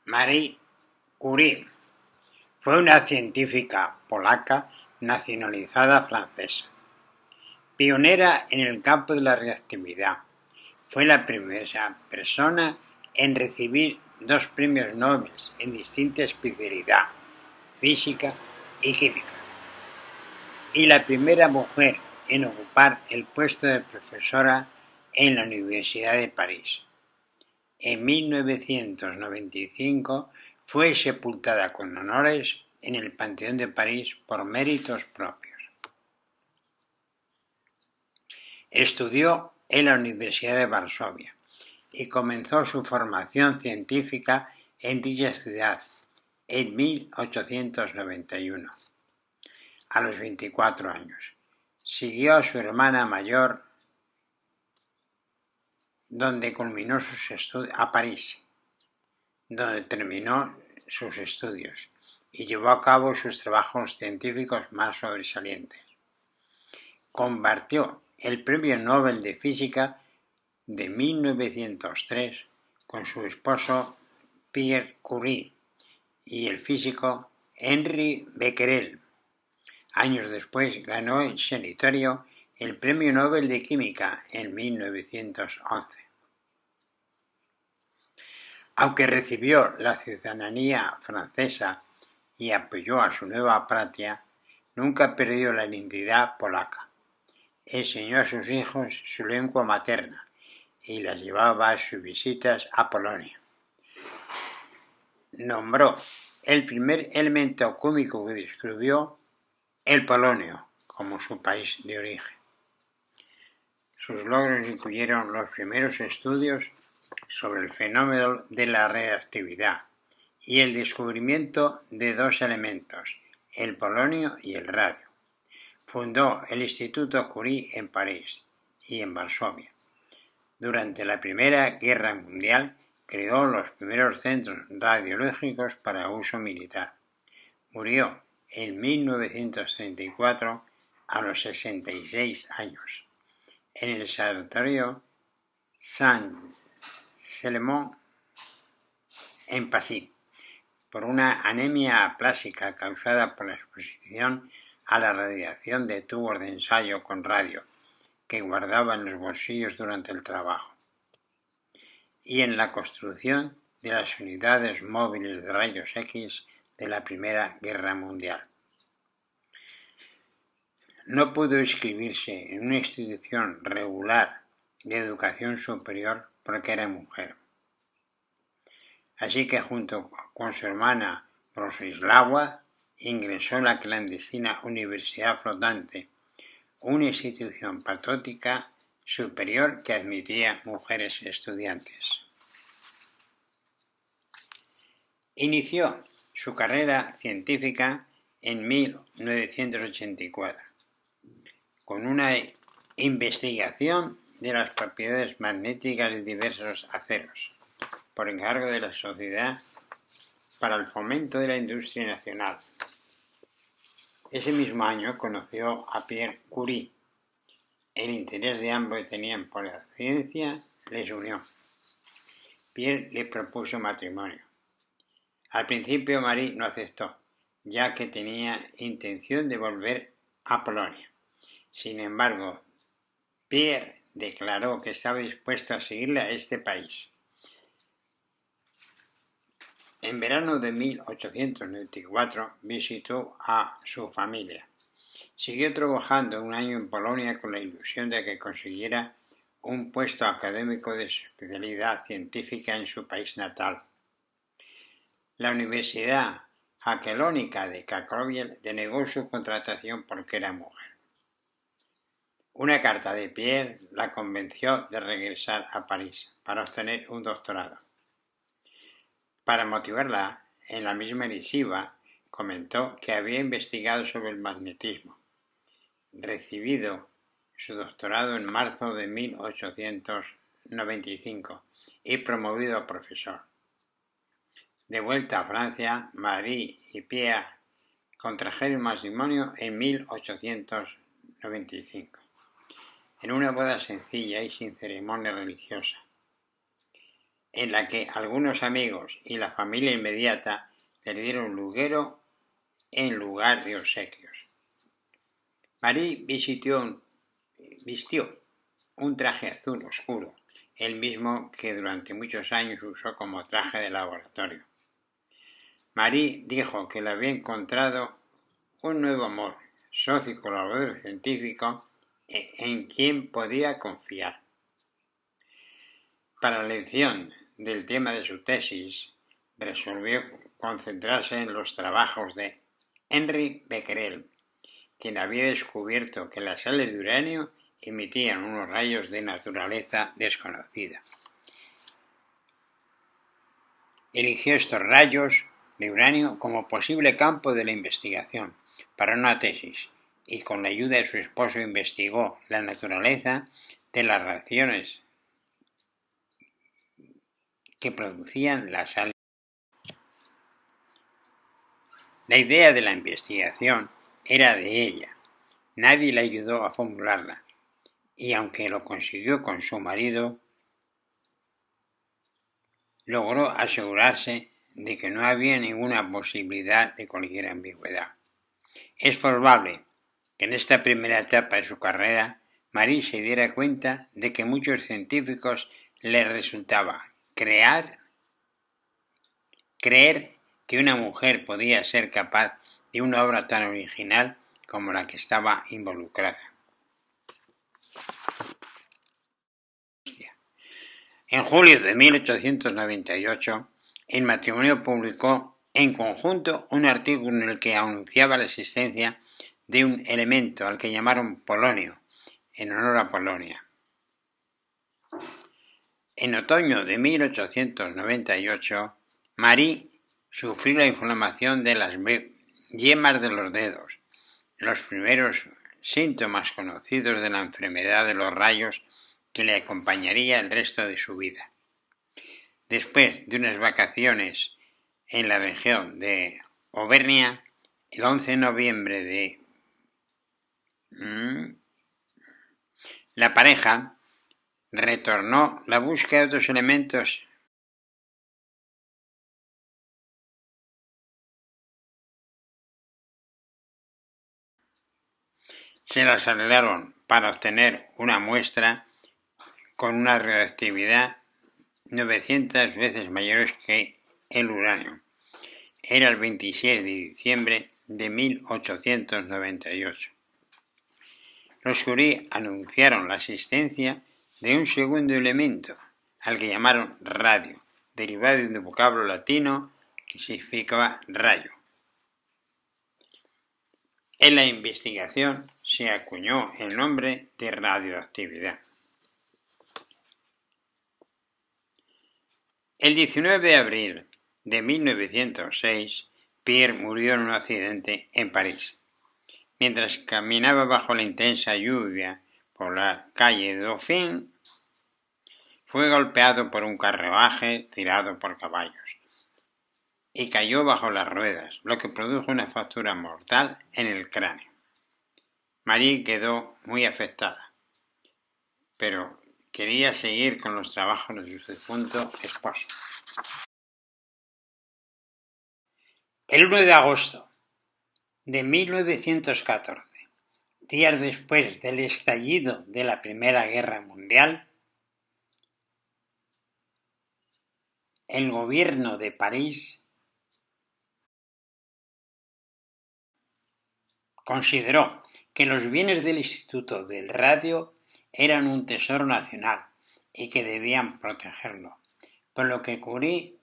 Marie Curie fue una científica polaca nacionalizada francesa, pionera en el campo de la reactividad. Fue la primera persona en recibir 2 premios Nobel en distinta especialidad, física y química, y la primera mujer en ocupar el puesto de profesora en la Universidad de París. En 1995 fue sepultada con honores en el Panteón de París por méritos propios. Estudió en la Universidad de Varsovia y comenzó su formación científica en dicha ciudad en 1891. A los 24 años. Siguió a su hermana mayor, donde culminó sus estudios, a París, donde terminó sus estudios y llevó a cabo sus trabajos científicos más sobresalientes. Compartió el Premio Nobel de Física de 1903 con su esposo Pierre Curie y el físico Henri Becquerel. Años después ganó en solitario el Premio Nobel de Química en 1911. Aunque recibió la ciudadanía francesa y apoyó a su nueva patria, nunca perdió la identidad polaca. Enseñó a sus hijos su lengua materna y las llevaba a sus visitas a Polonia. Nombró el primer elemento químico que descubrió el polonio como su país de origen. Sus logros incluyeron los primeros estudios sobre el fenómeno de la reactividad y el descubrimiento de 2 elementos, el polonio y el radio. Fundó el Instituto Curie en París y en Varsovia. Durante la Primera Guerra Mundial creó los primeros centros radiológicos para uso militar. Murió en 1934 a los 66 años en el Sanatorio Saint-Sélémon en Passy, por una anemia aplásica causada por la exposición a la radiación de tubos de ensayo con radio que guardaba en los bolsillos durante el trabajo, y en la construcción de las unidades móviles de rayos X de la Primera Guerra Mundial. No pudo inscribirse en una institución regular de educación superior porque era mujer. Así que junto con su hermana Bronislawa ingresó en la clandestina Universidad Flotante, una institución patriótica superior que admitía mujeres estudiantes. Inició su carrera científica en 1984 con una investigación de las propiedades magnéticas de diversos aceros, por encargo de la Sociedad para el Fomento de la Industria Nacional. Ese mismo año conoció a Pierre Curie. El interés de ambos tenían por la ciencia les unió. Pierre le propuso matrimonio. Al principio Marie no aceptó, ya que tenía intención de volver a Polonia. Sin embargo, Pierre declaró que estaba dispuesto a seguirle a este país. En verano de 1894 visitó a su familia. Siguió trabajando 1 año en Polonia con la ilusión de que consiguiera un puesto académico de especialidad científica en su país natal. La Universidad Jagiellónica de Cracovia denegó su contratación porque era mujer. Una carta de Pierre la convenció de regresar a París para obtener un doctorado. Para motivarla, en la misma misiva comentó que había investigado sobre el magnetismo, recibido su doctorado en marzo de 1895 y promovido a profesor. De vuelta a Francia, Marie y Pierre contrajeron matrimonio en 1895, en una boda sencilla y sin ceremonia religiosa. en la que algunos amigos y la familia inmediata le dieron luguero en lugar de obsequios. Marie vistió un traje azul oscuro, el mismo que durante muchos años usó como traje de laboratorio. Marie dijo que le había encontrado un nuevo amor, socio y colaborador científico en quien podía confiar. Para la elección del tema de su tesis, resolvió concentrarse en los trabajos de Henri Becquerel, quien había descubierto que las sales de uranio emitían unos rayos de naturaleza desconocida. Eligió estos rayos de uranio como posible campo de la investigación para una tesis y con la ayuda de su esposo investigó la naturaleza de las reacciones que producían las sales. La idea de la investigación era de ella, nadie le ayudó a formularla, y aunque lo consiguió con su marido, logró asegurarse de que no había ninguna posibilidad de cualquier ambigüedad. Es probable que en esta primera etapa de su carrera, Marie se diera cuenta de que muchos científicos le resultaba creer que una mujer podía ser capaz de una obra tan original como la que estaba involucrada. En julio de 1898, el matrimonio publicó en conjunto un artículo en el que anunciaba la existencia de un elemento al que llamaron polonio, en honor a Polonia. En otoño de 1898, Marie sufrió la inflamación de las yemas de los dedos, los primeros síntomas conocidos de la enfermedad de los rayos que le acompañaría el resto de su vida. Después de unas vacaciones en la región de Auvernia, el 11 de noviembre la pareja retornó la búsqueda de otros elementos se las arreglaron para obtener una muestra con una radioactividad 900 veces mayor que el uranio. Era el 26 de diciembre de 1898. Los Curie anunciaron la existencia de un segundo elemento, al que llamaron radio, derivado de un vocablo latino que significaba rayo. En la investigación se acuñó el nombre de radioactividad. El 19 de abril de 1906, Pierre murió en un accidente en París. Mientras caminaba bajo la intensa lluvia por la calle Dauphine, fue golpeado por un carruaje tirado por caballos y cayó bajo las ruedas, lo que produjo una fractura mortal en el cráneo. Marie quedó muy afectada, pero quería seguir con los trabajos de su difunto esposo. El 1 de agosto de 1914, días después del estallido de la Primera Guerra Mundial, el gobierno de París consideró que los bienes del Instituto del Radio eran un tesoro nacional y que debían protegerlo, por lo que Curie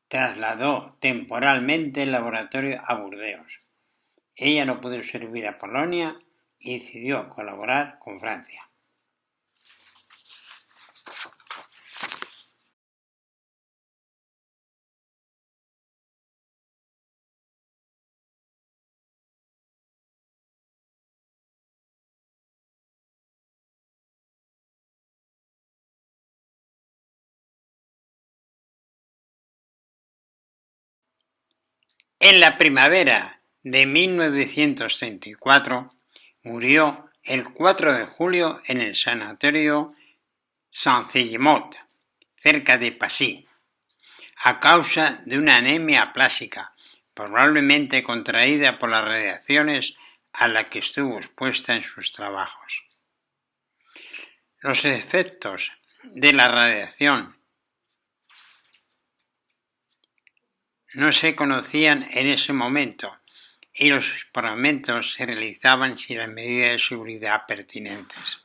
trasladó temporalmente el laboratorio a Burdeos. Ella no pudo servir a Polonia y decidió colaborar con Francia. En la primavera de 1934 murió el 4 de julio en el sanatorio Saint-Guillemot, cerca de Passy, a causa de una anemia aplásica, probablemente contraída por las radiaciones a las que estuvo expuesta en sus trabajos. Los efectos de la radiación no se conocían en ese momento y los experimentos se realizaban sin las medidas de seguridad pertinentes.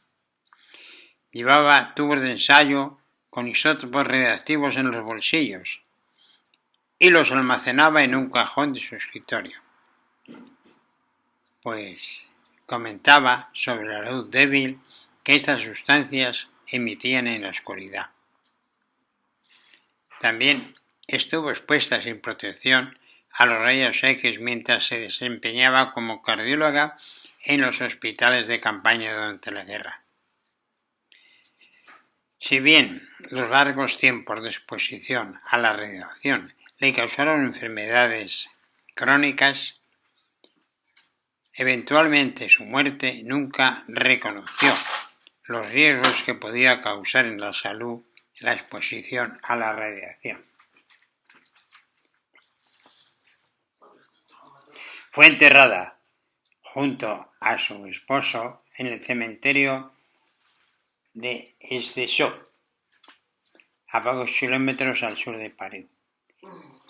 Llevaba tubos de ensayo con isótopos radiactivos en los bolsillos y los almacenaba en un cajón de su escritorio, pues comentaba sobre la luz débil que estas sustancias emitían en la oscuridad. También estuvo expuesta sin protección a los rayos X mientras se desempeñaba como cardióloga en los hospitales de campaña durante la guerra. Si bien los largos tiempos de exposición a la radiación le causaron enfermedades crónicas, eventualmente su muerte nunca reconoció los riesgos que podía causar en la salud la exposición a la radiación. Fue enterrada junto a su esposo en el cementerio de Eszészó, a pocos kilómetros al sur de París.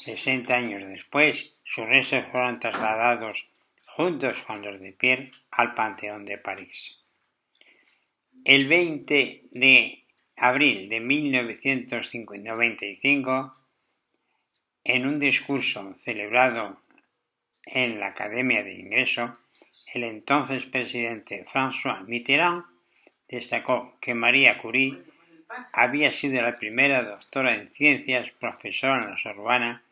60 años después, sus restos fueron trasladados juntos con los de Pierre al Panteón de París. El 20 de abril de 1995, en un discurso celebrado en la Academia de Ingreso, el entonces presidente François Mitterrand destacó que Marie Curie había sido la primera doctora en ciencias, profesora en la Sorbona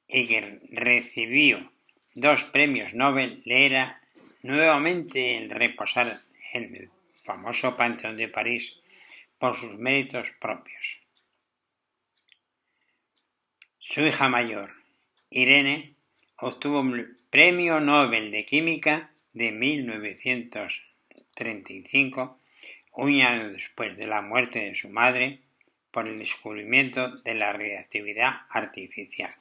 y que recibió 2 premios Nobel. Le era nuevamente el reposar en el famoso Panteón de París por sus méritos propios. Su hija mayor, Irene, obtuvo el Premio Nobel de Química de 1935, un año después de la muerte de su madre, por el descubrimiento de la radiactividad artificial.